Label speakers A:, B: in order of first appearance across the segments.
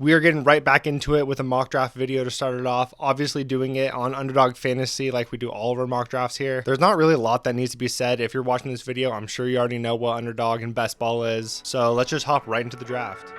A: We are getting right back into it with a mock draft video to start it off. Obviously doing it on Underdog Fantasy like we do all of our mock drafts here. There's not really a lot that needs to be said. If you're watching this video, I'm sure you already know what Underdog and Best Ball is. So let's just hop right into the draft.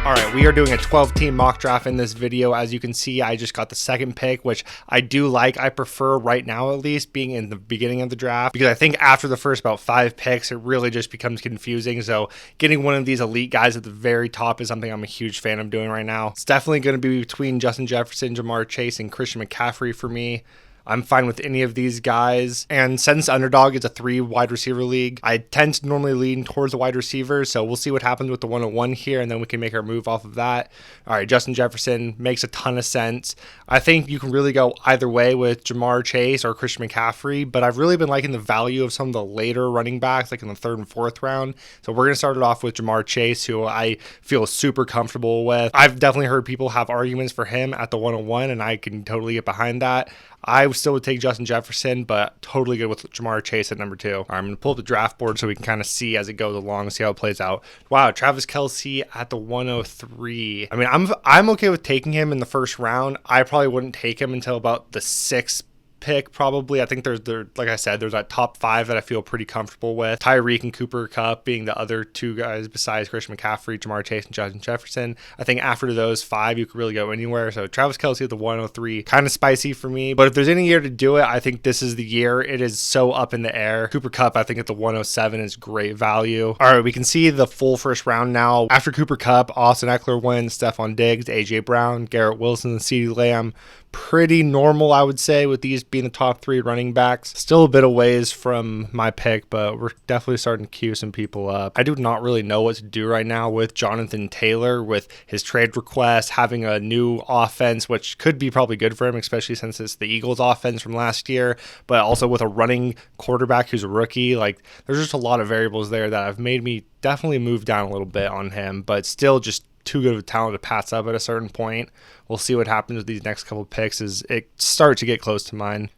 A: All right, we are doing a 12-team mock draft in this video. As you can see, I just got the second pick, which I do like. I prefer right now, at least, being in the beginning of the draft, because I think after the first about 5 picks, it really just becomes confusing. So getting one of these elite guys at the very top is something I'm a huge fan of doing right now. It's definitely going to be between Justin Jefferson, Jamar Chase, and Christian McCaffrey for me. I'm fine with any of these guys. And since Underdog is a 3 wide receiver league, I tend to normally lean towards the wide receivers. So we'll see what happens with the 101 here, and then we can make our move off of that. All right, Justin Jefferson makes a ton of sense. I think you can really go either way with Jamar Chase or Christian McCaffrey, but I've really been liking the value of some of the later running backs, like in the 3rd and 4th round. So we're going to start it off with Jamar Chase, who I feel super comfortable with. I've definitely heard people have arguments for him at the 101, and I can totally get behind that. I still would take Justin Jefferson, but totally good with Jamar Chase at number 2. All right, I'm going to pull up the draft board so we can kind of see as it goes along, see how it plays out. Wow, Travis Kelce at the 103. I mean, I'm okay with taking him in the 1st round. I probably wouldn't take him until about the 6th pick, probably. I think there's like I said, there's that top 5 that I feel pretty comfortable with. Tyreek and Cooper Kupp being the other 2 guys besides Christian McCaffrey, Jamar Chase, and Justin Jefferson. I think after those 5, you could really go anywhere. So Travis Kelce at the 103, kind of spicy for me. But if there's any year to do it, I think this is the year. It is so up in the air. Cooper Kupp, I think at the 107 is great value. All right, we can see the full 1st round now. After Cooper Kupp, Austin Eckler wins, Stephon Diggs, AJ Brown, Garrett Wilson, and CeeDee Lamb. Pretty normal, I would say, with these being the top 3 running backs. Still a bit of ways from my pick, but we're definitely starting to queue some people up. I do not really know what to do right now with Jonathan Taylor, with his trade request, having a new offense, which could be probably good for him, especially since it's the Eagles offense from last year, but also with a running quarterback who's a rookie. Like, there's just a lot of variables there that have made me definitely move down a little bit on him, but still just too good of a talent to pass up at a certain point. We'll see what happens with these next couple of picks as it starts to get close to mine.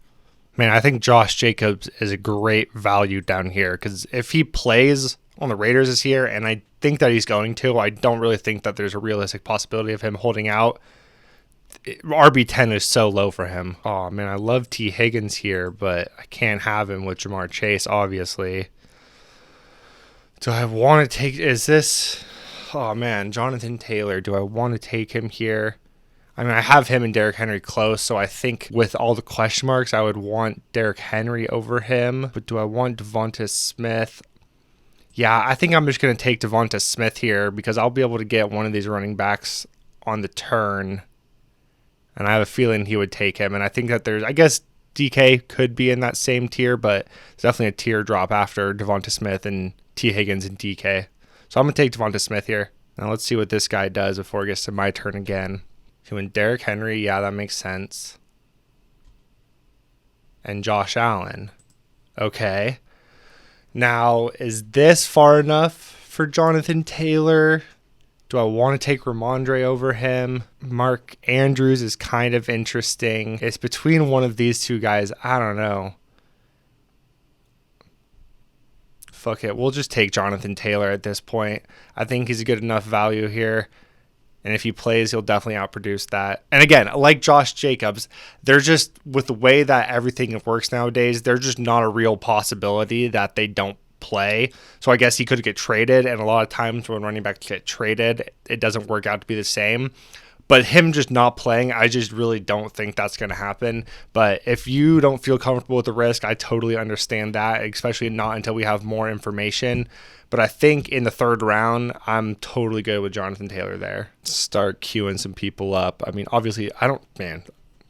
A: Man, I think Josh Jacobs is a great value down here, because if he plays on the Raiders this year, and I think that he's going to, I don't really think that there's a realistic possibility of him holding out. RB10 is so low for him. Oh man, I love T. Higgins here, but I can't have him with Jamar Chase, obviously. Do I want to take, oh man, Jonathan Taylor, do I want to take him here? I mean, I have him and Derrick Henry close, so I think with all the question marks, I would want Derrick Henry over him. But do I want Devonta Smith? Yeah, I think I'm just going to take Devonta Smith here, because I'll be able to get one of these running backs on the turn, and I have a feeling he would take him. And I think that I guess DK could be in that same tier, but it's definitely a tier drop after Devonta Smith and T. Higgins and DK. So I'm going to take Devonta Smith here. Now let's see what this guy does before it gets to my turn again. So when Derrick Henry, yeah, that makes sense. And Josh Allen. Okay. Now, is this far enough for Jonathan Taylor? Do I want to take Ramondre over him? Mark Andrews is kind of interesting. It's between one of these 2 guys. I don't know. Fuck it. We'll just take Jonathan Taylor at this point. I think he's a good enough value here. And if he plays, he'll definitely outproduce that. And again, like Josh Jacobs, they're just, with the way that everything works nowadays, they're just not a real possibility that they don't play. So I guess he could get traded. And a lot of times when running backs get traded, it doesn't work out to be the same. But him just not playing, I just really don't think that's going to happen. But if you don't feel comfortable with the risk, I totally understand that, especially not until we have more information. But I think in the 3rd round, I'm totally good with Jonathan Taylor there. Start queuing some people up. I mean, obviously, the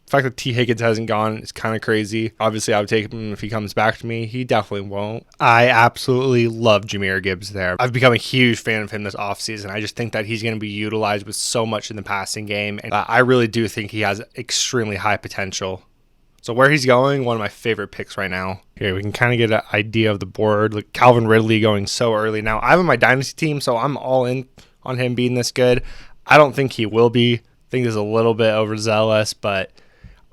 A: fact that T. Higgins hasn't gone is kind of crazy. Obviously, I would take him if he comes back to me. He definitely won't. I absolutely love Jahmyr Gibbs there. I've become a huge fan of him this offseason. I just think that he's going to be utilized with so much in the passing game. And I really do think he has extremely high potential. So where he's going, one of my favorite picks right now. Here, we can kind of get an idea of the board. Look, Calvin Ridley going so early. Now, I have my dynasty team, so I'm all in on him being this good. I don't think he will be. I think he's a little bit overzealous, but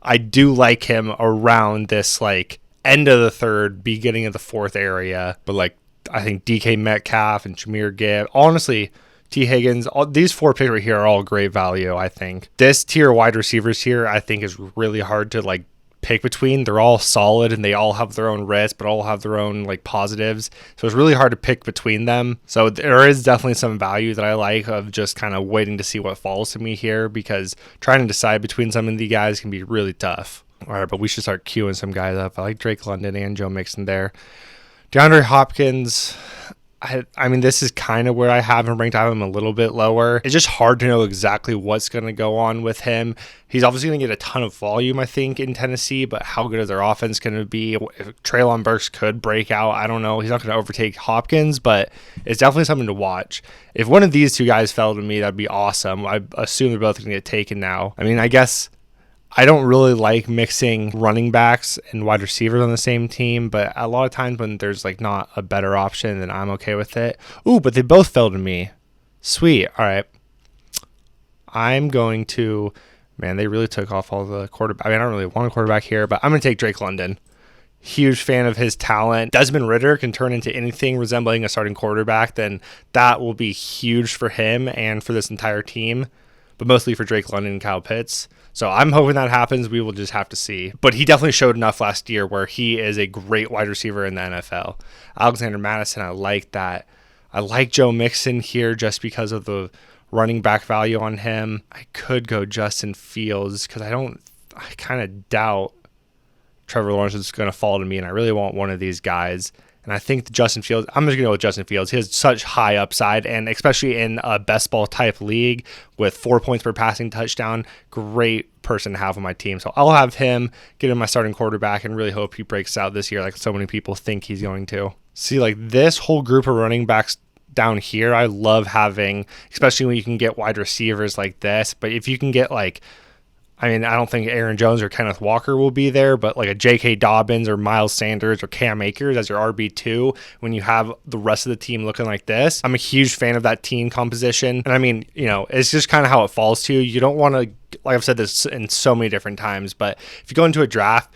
A: I do like him around this like end of the third, beginning of the fourth area. But like I think DK Metcalf and Jahmyr Gibbs, honestly, T. Higgins, these 4 picks right here are all great value, I think. This tier wide receivers here, I think, is really hard to like pick between. They're all solid and they all have their own risks, but all have their own like positives. So it's really hard to pick between them. So there is definitely some value that I like of just kind of waiting to see what falls to me here, because trying to decide between some of the guys can be really tough. All right, but we should start queuing some guys up. I like Drake London and Joe Mixon there. DeAndre Hopkins, I mean, this is kind of where I have him ranked. I have him a little bit lower. It's just hard to know exactly what's going to go on with him. He's obviously going to get a ton of volume, I think, in Tennessee, but how good is their offense going to be? If Treylon Burks could break out, I don't know. He's not going to overtake Hopkins, but it's definitely something to watch. If one of these 2 guys fell to me, that'd be awesome. I assume they're both going to get taken now. I mean, I guess I don't really like mixing running backs and wide receivers on the same team, but a lot of times when there's like not a better option, then I'm okay with it. Ooh, but they both fell to me. Sweet. All right. I'm going to, man, they really took off all the quarterback. I mean, I don't really want a quarterback here, but I'm going to take Drake London. Huge fan of his talent. Desmond Ridder can turn into anything resembling a starting quarterback, then that will be huge for him and for this entire team, but mostly for Drake London and Kyle Pitts. So I'm hoping that happens. We will just have to see. But he definitely showed enough last year where he is a great wide receiver in the NFL. Alexander Mattison, I like that. I like Joe Mixon here just because of the running back value on him. I could go Justin Fields because I kind of doubt Trevor Lawrence is going to fall to me, and I really want one of these guys. And I think Justin Fields, I'm just going to go with Justin Fields. He has such high upside, and especially in a best ball type league with 4 points per passing touchdown, great person to have on my team. So I'll have him get in my starting quarterback and really hope he breaks out this year like so many people think he's going to. See, like this whole group of running backs down here, I love having, especially when you can get wide receivers like this. But if you can get like, I mean, I don't think Aaron Jones or Kenneth Walker will be there, but like a J.K. Dobbins or Miles Sanders or Cam Akers as your RB2 when you have the rest of the team looking like this. I'm a huge fan of that team composition. And I mean, you know, it's just kind of how it falls to you. You don't want to, like I've said this in so many different times, but if you go into a draft,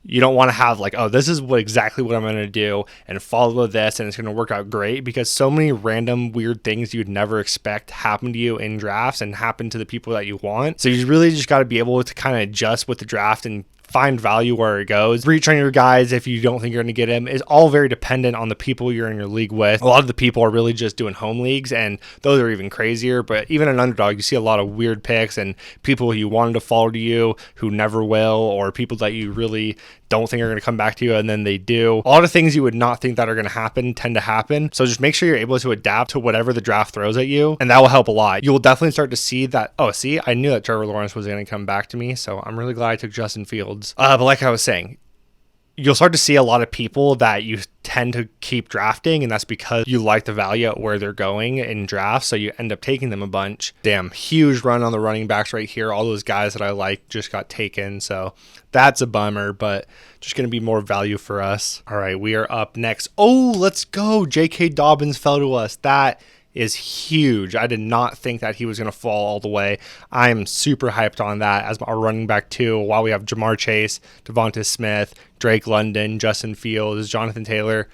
A: you don't want to have like, oh, this is exactly what I'm going to do and follow this and it's going to work out great, because so many random weird things you'd never expect happen to you in drafts and happen to the people that you want. So you really just got to be able to kind of adjust with the draft and find value where it goes. Reach on your guys if you don't think you're going to get him is all very dependent on the people you're in your league with. A lot of the people are really just doing home leagues, and those are even crazier. But even an underdog, you see a lot of weird picks and people you wanted to follow to you who never will, or people that you really don't think are going to come back to you and then they do. A lot of things you would not think that are going to happen tend to happen. So just make sure you're able to adapt to whatever the draft throws at you, and that will help a lot. You'll definitely start to see that, oh, see, I knew that Trevor Lawrence was going to come back to me, so I'm really glad I took Justin Fields. But like I was saying, you'll start to see a lot of people that you tend to keep drafting, and that's because you like the value at where they're going in drafts, so you end up taking them a bunch. Damn, huge run on the running backs right here. All those guys that I like just got taken, so that's a bummer, but just going to be more value for us. All right, we are up next. Oh, let's go. J.K. Dobbins fell to us. That is huge. I did not think that he was going to fall all the way. I'm super hyped on that as our running back too, while we have Jamar Chase, Devonta Smith, Drake London, Justin Fields, Jonathan Taylor.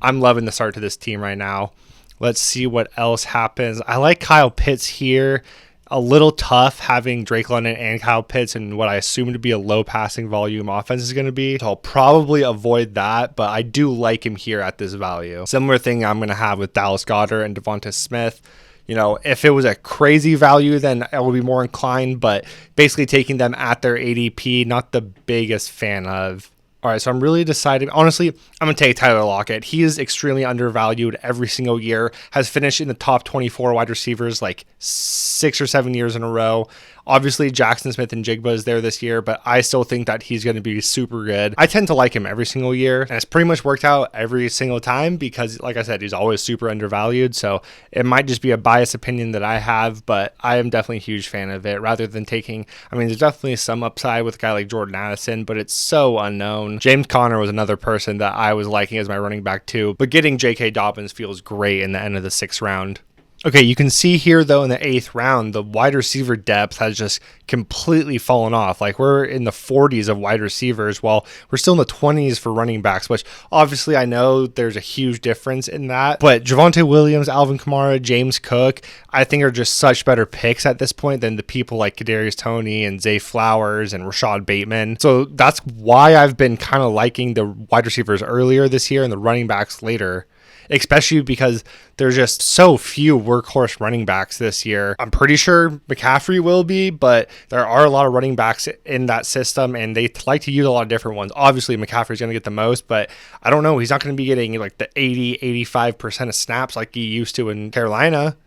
A: I'm loving the start to this team right now. Let's see what else happens. I like Kyle Pitts here. A little tough having Drake London and Kyle Pitts and what I assume to be a low passing volume offense is going to be. So I'll probably avoid that, but I do like him here at this value. Similar thing I'm going to have with Dallas Goedert and Devonta Smith. You know, if it was a crazy value, then I would be more inclined, but basically taking them at their ADP, not the biggest fan of. All right, so I'm really deciding. Honestly, I'm going to take Tyler Lockett. He is extremely undervalued every single year, has finished in the top 24 wide receivers like 6 or 7 years in a row. Obviously, Jackson Smith and Jigba is there this year, but I still think that he's going to be super good. I tend to like him every single year, and it's pretty much worked out every single time because, like I said, he's always super undervalued. So it might just be a biased opinion that I have, but I am definitely a huge fan of it rather than taking, I mean, there's definitely some upside with a guy like Jordan Addison, but it's so unknown. James Conner was another person that I was liking as my running back too, but getting J.K. Dobbins feels great in the end of the 6th round. Okay, you can see here, though, in the 8th round, the wide receiver depth has just completely fallen off. Like, we're in the 40s of wide receivers, while we're still in the 20s for running backs, which obviously I know there's a huge difference in that. But Javonte Williams, Alvin Kamara, James Cook, I think are just such better picks at this point than the people like Kadarius Toney and Zay Flowers and Rashad Bateman. So that's why I've been kind of liking the wide receivers earlier this year and the running backs later, especially because there's just so few workhorse running backs this year. I'm pretty sure McCaffrey will be, but there are a lot of running backs in that system, and they like to use a lot of different ones. Obviously, McCaffrey's going to get the most, but I don't know. He's not going to be getting like the 80-85% of snaps like he used to in Carolina.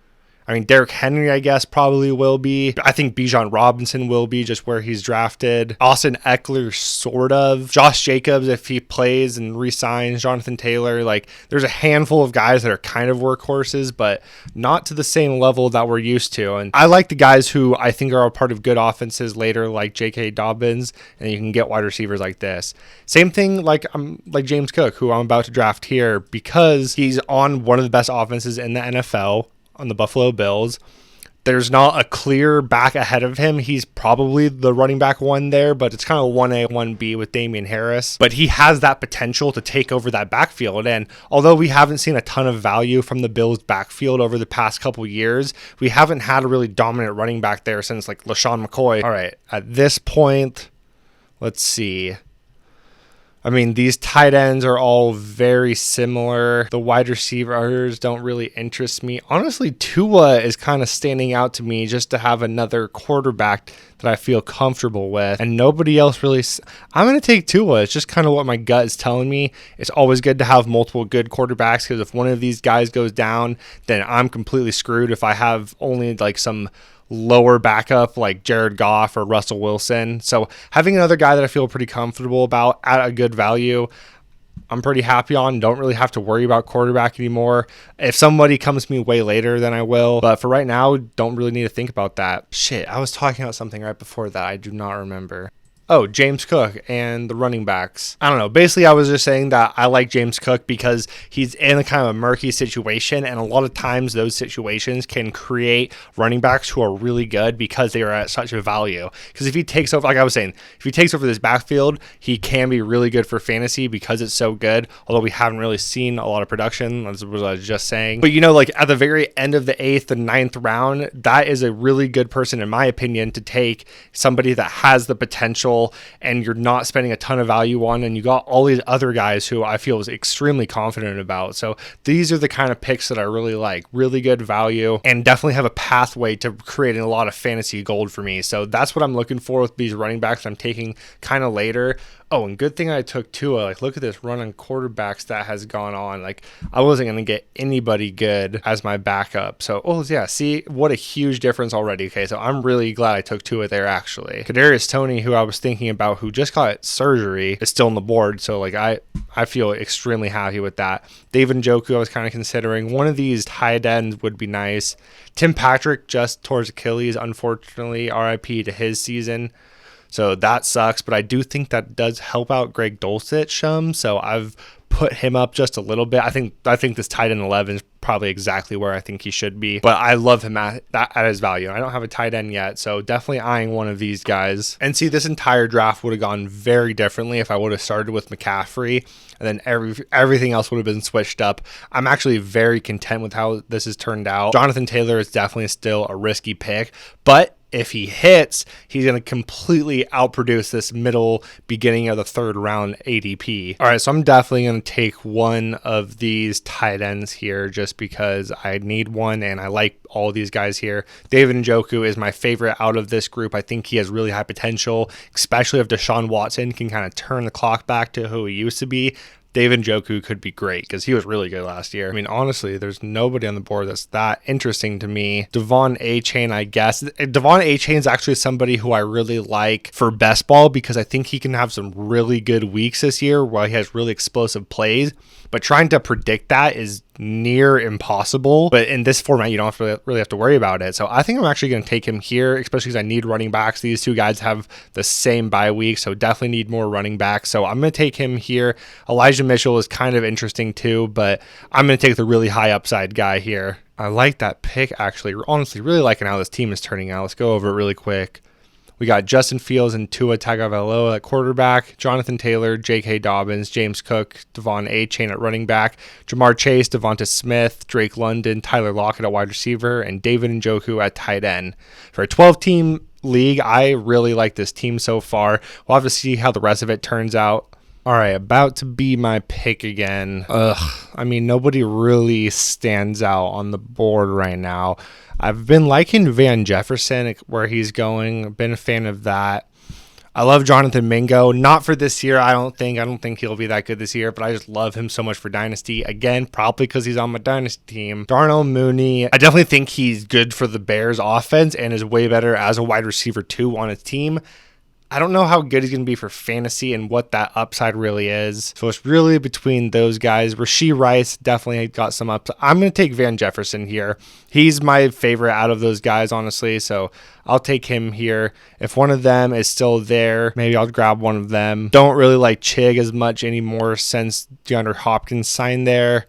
A: I mean, Derrick Henry, I guess, probably will be. I think Bijan Robinson will be, just where he's drafted. Austin Eckler, sort of. Josh Jacobs, if he plays and re-signs. Jonathan Taylor. Like, there's a handful of guys that are kind of workhorses, but not to the same level that we're used to. And I like the guys who I think are a part of good offenses later, like J.K. Dobbins, and you can get wide receivers like this. Same thing like James Cook, who I'm about to draft here, because he's on one of the best offenses in the NFL, on the Buffalo Bills. There's not a clear back ahead of him. He's probably the running back one there, but it's kind of 1A, 1B with Damian Harris. But he has that potential to take over that backfield. And although we haven't seen a ton of value from the Bills backfield over the past couple years, we haven't had a really dominant running back there since like LaShawn McCoy. All right, at this point, let's see. I mean, these tight ends are all very similar. The wide receivers don't really interest me. Honestly, Tua is kind of standing out to me just to have another quarterback that I feel comfortable with. And nobody else really... I'm going to take Tua. It's just kind of what my gut is telling me. It's always good to have multiple good quarterbacks, because if one of these guys goes down, then I'm completely screwed if I have only like some lower backup like Jared Goff or Russell Wilson. So having another guy that I feel pretty comfortable about at a good value, I'm pretty happy on. Don't really have to worry about quarterback anymore. If somebody comes to me way later, then I will. But for right now, don't really need to think about that. Shit, I was talking about something right before that. I do not remember. Oh, James Cook and the running backs. I don't know. Basically, I was just saying that I like James Cook because he's in a kind of a murky situation, and a lot of times those situations can create running backs who are really good because they are at such a value. Because if he takes over, like I was saying, if he takes over this backfield, he can be really good for fantasy because it's so good, although we haven't really seen a lot of production, as what I was just saying. But, you know, like at the very end of the 8th and 9th round, that is a really good person, in my opinion, to take somebody that has the potential and you're not spending a ton of value on, and you got all these other guys who I feel is extremely confident about. So these are the kind of picks that I really like. Really good value, and definitely have a pathway to creating a lot of fantasy gold for me. So that's what I'm looking for with these running backs I'm taking kind of later. Oh, and good thing I took Tua. Like, look at this run on quarterbacks that has gone on. Like, I wasn't going to get anybody good as my backup. So, oh, yeah, see, what a huge difference already. Okay, so I'm really glad I took Tua there, actually. Kadarius Toney, who I was thinking about, who just got surgery, is still on the board. So, like, I feel extremely happy with that. David Njoku, I was kind of considering. One of these tight ends would be nice. Tim Patrick just towards Achilles, unfortunately. RIP to his season. So that sucks, but I do think that does help out Greg Dulcich. So I've put him up just a little bit. I think this tight end 11 is probably exactly where I think he should be, but I love him at his value. I don't have a tight end yet, so definitely eyeing one of these guys. And see, this entire draft would have gone very differently if I would have started with McCaffrey, and then everything else would have been switched up. I'm actually very content with how this has turned out. Jonathan Taylor is definitely still a risky pick, but if he hits, he's going to completely outproduce this beginning of the 3rd round ADP. All right, so I'm definitely going to take one of these tight ends here just because I need one, and I like all these guys here. David Njoku is my favorite out of this group. I think he has really high potential, especially if Deshaun Watson can kind of turn the clock back to who he used to be. David Njoku could be great because he was really good last year. I mean, honestly, there's nobody on the board that's that interesting to me. Devon Achane, I guess. Devon Achane is actually somebody who I really like for best ball because I think he can have some really good weeks this year while he has really explosive plays. But trying to predict that is near impossible, but in this format you don't really have to worry about it. So I think I'm actually going to take him here, especially because I need running backs. These two guys have the same bye week, so definitely need more running backs. So I'm going to take him here. Elijah Mitchell is kind of interesting too, but I'm going to take the really high upside guy here. I like that pick, actually. Honestly, really liking how this team is turning out. Let's go over it really quick. We got Justin Fields and Tua Tagovailoa at quarterback, Jonathan Taylor, J.K. Dobbins, James Cook, Devon Achane at running back, Jamar Chase, Devonta Smith, Drake London, Tyler Lockett at wide receiver, and David Njoku at tight end. For a 12-team league, I really like this team so far. We'll have to see how the rest of it turns out. All right, about to be my pick again. I mean, nobody really stands out on the board right now. I've been liking Van Jefferson, where he's going. I've been a fan of that. I love Jonathan Mingo. Not for this year, I don't think he'll be that good this year, but I just love him so much for Dynasty. Again, probably because he's on my Dynasty team. Darnell Mooney, I definitely think he's good for the Bears offense and is way better as a wide receiver 2 on his team. I don't know how good he's going to be for fantasy and what that upside really is. So it's really between those guys. Rashee Rice definitely got some upside. I'm going to take Van Jefferson here. He's my favorite out of those guys, honestly. So I'll take him here. If one of them is still there, maybe I'll grab one of them. Don't really like Chig as much anymore since DeAndre Hopkins signed there.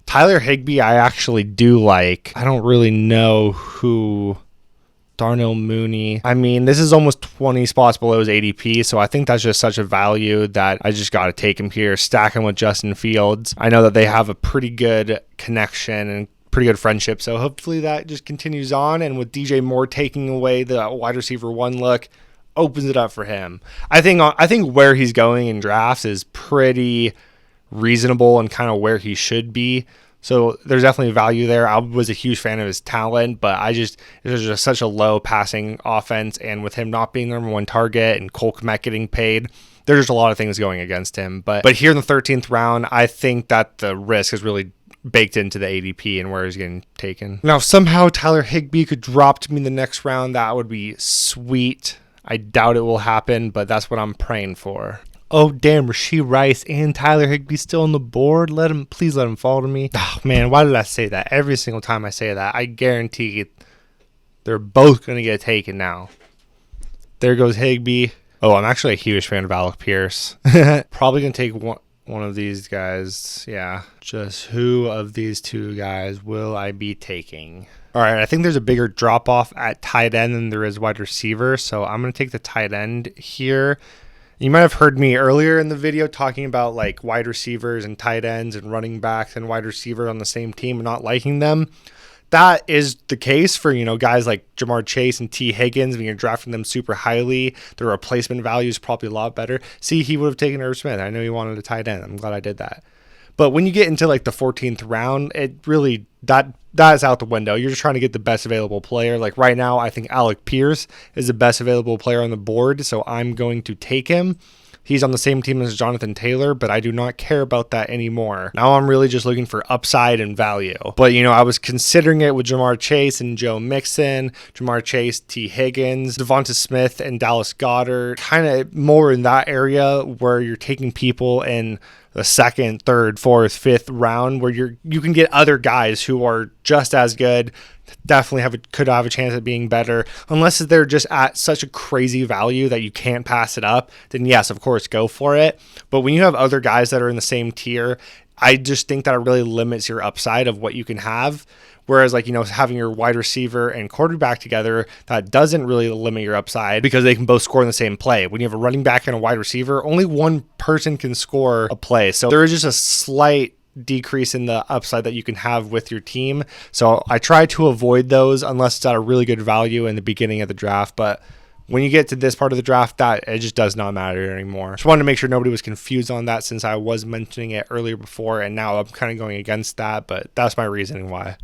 A: Tyler Higbee, I actually do like. I don't really know who... Darnell Mooney. I mean, this is almost 20 spots below his ADP, so I think that's just such a value that I just got to take him here, stack him with Justin Fields. I know that they have a pretty good connection and pretty good friendship, so hopefully that just continues on, and with DJ Moore taking away the wide receiver 1 look, opens it up for him. I think where he's going in drafts is pretty reasonable and kind of where he should be. So there's definitely value there. I was a huge fan of his talent, but it was just such a low passing offense, and with him not being the number 1 target and Cole Kmet getting paid, there's just a lot of things going against him. But here in the 13th round, I think that the risk is really baked into the ADP and where he's getting taken. Now, if somehow Tyler Higbee could drop to me in the next round, that would be sweet. I doubt it will happen, but that's what I'm praying for. Oh, damn, Rashee Rice and Tyler Higbee still on the board. Please let him fall to me. Oh, man, why did I say that? Every single time I say that, I guarantee they're both going to get taken now. There goes Higbee. Oh, I'm actually a huge fan of Alec Pierce. Probably going to take one of these guys. Yeah. Just who of these two guys will I be taking? All right, I think there's a bigger drop-off at tight end than there is wide receiver, so I'm going to take the tight end here. You might have heard me earlier in the video talking about like wide receivers and tight ends and running backs and wide receiver on the same team and not liking them. That is the case for, guys like Jamar Chase and T. Higgins. When you're drafting them super highly, their replacement value is probably a lot better. See, he would have taken Irv Smith. I know he wanted a tight end. I'm glad I did that. But when you get into like the 14th round, it really, that is out the window. You're just trying to get the best available player. Like right now, I think Alec Pierce is the best available player on the board, so I'm going to take him. He's on the same team as Jonathan Taylor, but I do not care about that anymore. Now I'm really just looking for upside and value. But, I was considering it with Jamar Chase and Joe Mixon, Jamar Chase, T. Higgins, Devonta Smith, and Dallas Goedert. Kind of more in that area where you're taking people in the 2nd, 3rd, 4th, 5th round where you can get other guys who are just as good, definitely could have a chance at being better. Unless they're just at such a crazy value that you can't pass it up, then yes, of course, go for it. But when you have other guys that are in the same tier, I just think that it really limits your upside of what you can have. Whereas having your wide receiver and quarterback together, that doesn't really limit your upside because they can both score in the same play. When you have a running back and a wide receiver, only one person can score a play. So there is just a slight decrease in the upside that you can have with your team. So I try to avoid those unless it's at a really good value in the beginning of the draft. But when you get to this part of the draft, that it just does not matter anymore. Just wanted to make sure nobody was confused on that since I was mentioning it earlier before, and now I'm kind of going against that, but that's my reasoning why.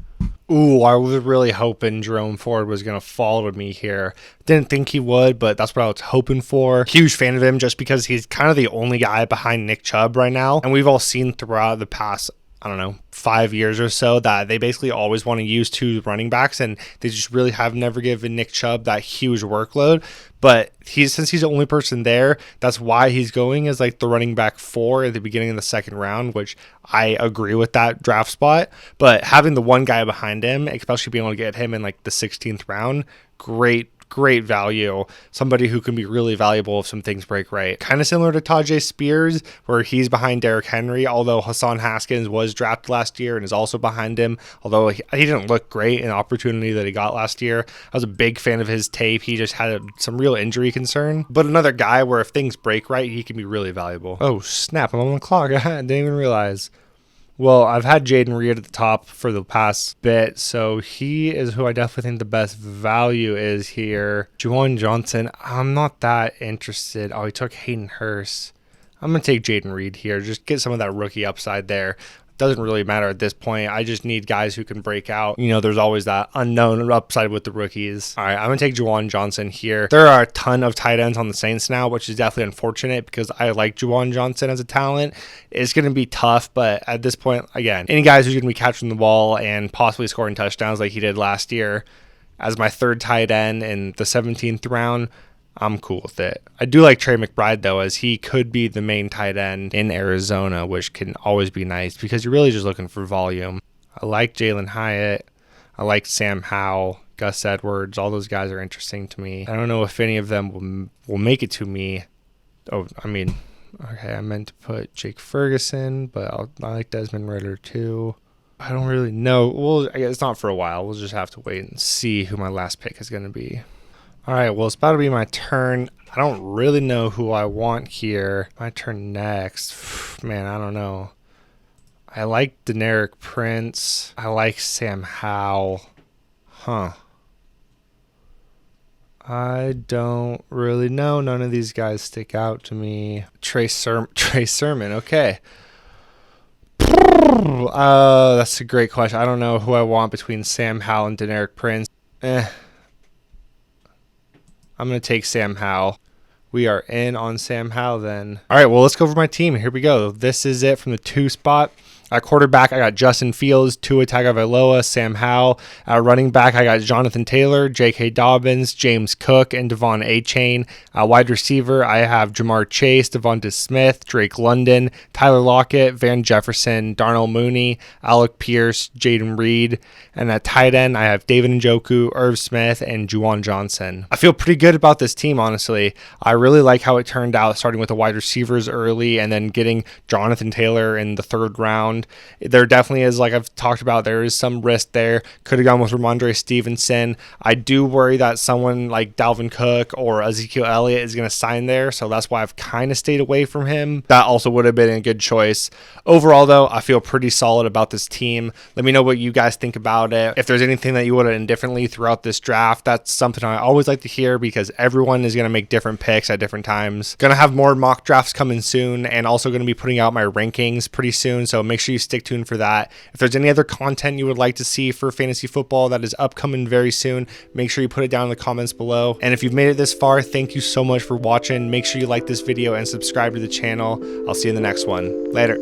A: Ooh, I was really hoping Jerome Ford was going to fall to me here. Didn't think he would, but that's what I was hoping for. Huge fan of him just because he's kind of the only guy behind Nick Chubb right now. And we've all seen throughout the past, I don't know, 5 years or so, that they basically always want to use 2 running backs, and they just really have never given Nick Chubb that huge workload. But since he's the only person there, that's why he's going as like the running back 4 at the beginning of the second round, which I agree with that draft spot. But having the one guy behind him, especially being able to get him in like the 16th round, great value. Somebody who can be really valuable if some things break right. Kind of similar to Tajay Spears, where he's behind Derrick Henry, although Hassan Haskins was drafted last year and is also behind him, although he didn't look great in the opportunity that he got last year. I was a big fan of his tape. He just had some real injury concern, but another guy where if things break right, he can be really valuable. Oh snap, I'm on the clock. I didn't even realize. Well, I've had Jaden Reed at the top for the past bit, so he is who I definitely think the best value is here. Juwan Johnson, I'm not that interested. Oh, he took Hayden Hurst. I'm going to take Jaden Reed here. Just get some of that rookie upside there. Doesn't really matter at this point. I just need guys who can break out. You know, there's always that unknown upside with the rookies. All right, I'm going to take Juwan Johnson here. There are a ton of tight ends on the Saints now, which is definitely unfortunate because I like Juwan Johnson as a talent. It's going to be tough, but at this point, again, any guys who's going to be catching the ball and possibly scoring touchdowns like he did last year as my 3rd tight end in the 17th round, I'm cool with it. I do like Trey McBride, though, as he could be the main tight end in Arizona, which can always be nice because you're really just looking for volume. I like Jalen Hyatt. I like Sam Howell, Gus Edwards. All those guys are interesting to me. I don't know if any of them will make it to me. Oh, I mean, okay, I meant to put Jake Ferguson, but I like Desmond Ridder, too. I don't really know. Well, I guess it's not for a while. We'll just have to wait and see who my last pick is going to be. All right, well, it's about to be my turn. I don't really know who I want here. My turn next. Man, I don't know. I like Deneric Prince. I like Sam Howell. I don't really know. None of these guys stick out to me. Trey Sermon, okay. That's a great question. I don't know who I want between Sam Howell and Deneric Prince. I'm going to take Sam Howell. We are in on Sam Howell then. All right, well, let's go over my team. Here we go. This is it from the 2 spot. At quarterback, I got Justin Fields, Tua Tagovailoa, Sam Howell. At running back, I got Jonathan Taylor, J.K. Dobbins, James Cook, and Devon Achane. Wide receiver, I have Jamar Chase, Devonta Smith, Drake London, Tyler Lockett, Van Jefferson, Darnell Mooney, Alec Pierce, Jaden Reed. And at tight end, I have David Njoku, Irv Smith, and Juwan Johnson. I feel pretty good about this team, honestly. I really like how it turned out, starting with the wide receivers early and then getting Jonathan Taylor in the 3rd round. There definitely is, like I've talked about, there is some risk there. Could have gone with Ramondre Stevenson. I do worry that someone like Dalvin Cook or Ezekiel Elliott is going to sign there, so that's why I've kind of stayed away from him. That also would have been a good choice. Overall, though, I feel pretty solid about this team. Let me know what you guys think about it. If there's anything that you would have done differently throughout this draft, that's something I always like to hear because everyone is going to make different picks at different times. Going to have more mock drafts coming soon and also going to be putting out my rankings pretty soon, so make sure you stick tuned for that. If there's any other content you would like to see for fantasy football that is upcoming very soon, make sure you put it down in the comments below. And if you've made it this far, thank you so much for watching. Make sure you like this video and subscribe to the channel. I'll see you in the next one. Later.